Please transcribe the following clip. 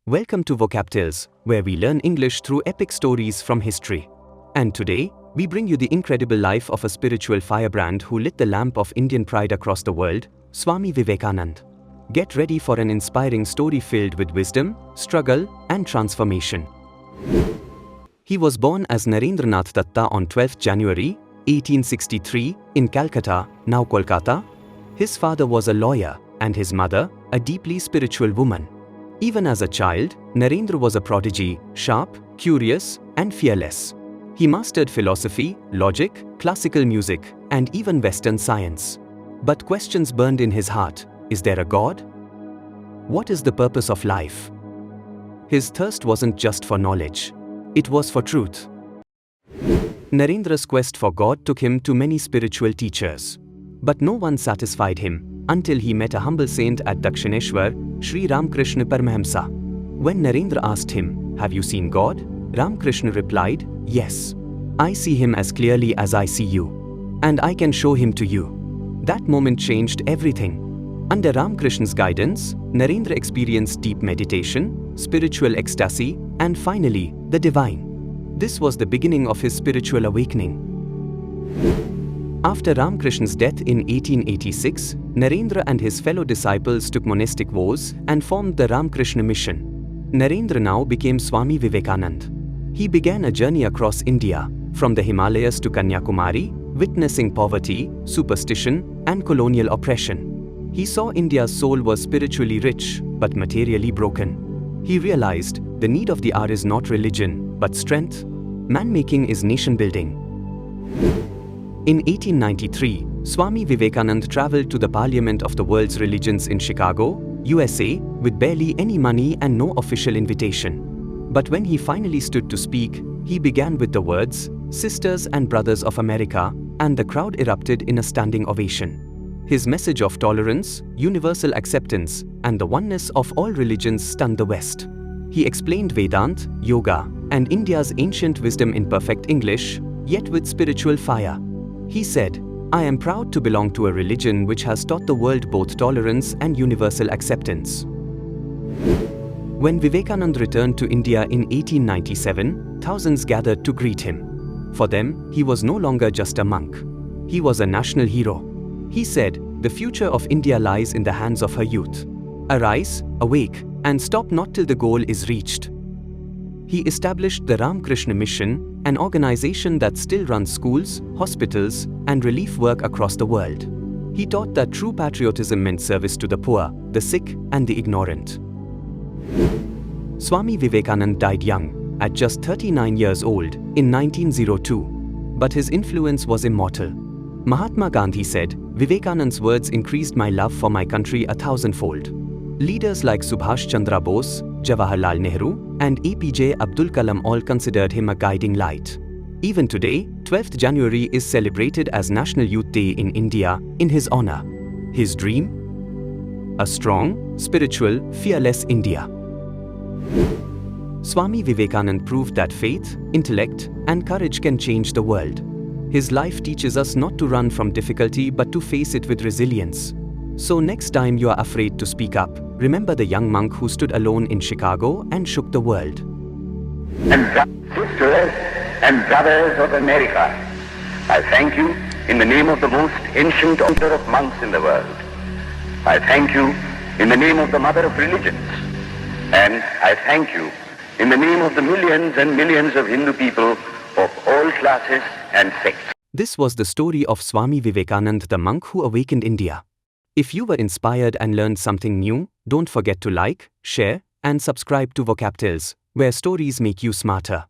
Welcome to VocabTales, where we learn English through epic stories from history. And today, we bring you the incredible life of a spiritual firebrand who lit the lamp of Indian pride across the world, Swami Vivekananda. Get ready for an inspiring story filled with wisdom, struggle, and transformation. He was born as Narendranath Datta on 12 January 1863 in Calcutta, now Kolkata. His father was a lawyer, and his mother, a deeply spiritual woman. Even as a child, Narendra was a prodigy, sharp, curious, and fearless. He mastered philosophy, logic, classical music, and even Western science. But questions burned in his heart. Is there a God? What is the purpose of life? His thirst wasn't just for knowledge. It was for truth. Narendra's quest for God took him to many spiritual teachers. But no one satisfied him, until he met a humble saint at Dakshineshwar, Sri Ramakrishna Paramahamsa. When Narendra asked him, "Have you seen God?" Ramakrishna replied, "Yes. I see him as clearly as I see you. And I can show him to you." That moment changed everything. Under Ramakrishna's guidance, Narendra experienced deep meditation, spiritual ecstasy, and finally, the divine. This was the beginning of his spiritual awakening. After Ramakrishna's death in 1886, Narendra and his fellow disciples took monastic vows and formed the Ramakrishna mission. Narendra now became Swami Vivekananda. He began a journey across India, from the Himalayas to Kanyakumari, witnessing poverty, superstition, and colonial oppression. He saw India's soul was spiritually rich, but materially broken. He realized the need of the hour is not religion, but strength. Man-making is nation-building. In 1893, Swami Vivekananda traveled to the Parliament of the World's Religions in Chicago, USA, with barely any money and no official invitation. But when he finally stood to speak, he began with the words, "Sisters and Brothers of America," and the crowd erupted in a standing ovation. His message of tolerance, universal acceptance, and the oneness of all religions stunned the West. He explained Vedanta, yoga, and India's ancient wisdom in perfect English, yet with spiritual fire. He said, "I am proud to belong to a religion which has taught the world both tolerance and universal acceptance." When Vivekananda returned to India in 1897, thousands gathered to greet him. For them, he was no longer just a monk. He was a national hero. He said, "The future of India lies in the hands of her youth. Arise, awake, and stop not till the goal is reached." He established the Ramakrishna Mission, an organization that still runs schools, hospitals, and relief work across the world. He taught that true patriotism meant service to the poor, the sick, and the ignorant. Swami Vivekananda died young, at just 39 years old, in 1902. But his influence was immortal. Mahatma Gandhi said, "Vivekananda's words increased my love for my country 1,000-fold." Leaders like Subhash Chandra Bose, Jawaharlal Nehru, and APJ Abdul Kalam all considered him a guiding light. Even today, 12th January is celebrated as National Youth Day in India in his honor. His dream? A strong, spiritual, fearless India. Swami Vivekananda proved that faith, intellect, and courage can change the world. His life teaches us not to run from difficulty but to face it with resilience. So next time you are afraid to speak up, remember the young monk who stood alone in Chicago and shook the world. And sisters and brothers of America, I thank you in the name of the most ancient order of monks in the world. I thank you in the name of the mother of religions. And I thank you in the name of the millions and millions of Hindu people of all classes and sects. This was the story of Swami Vivekananda, the monk who awakened India. If you were inspired and learned something new, don't forget to like, share, and subscribe to VocabTales, where stories make you smarter.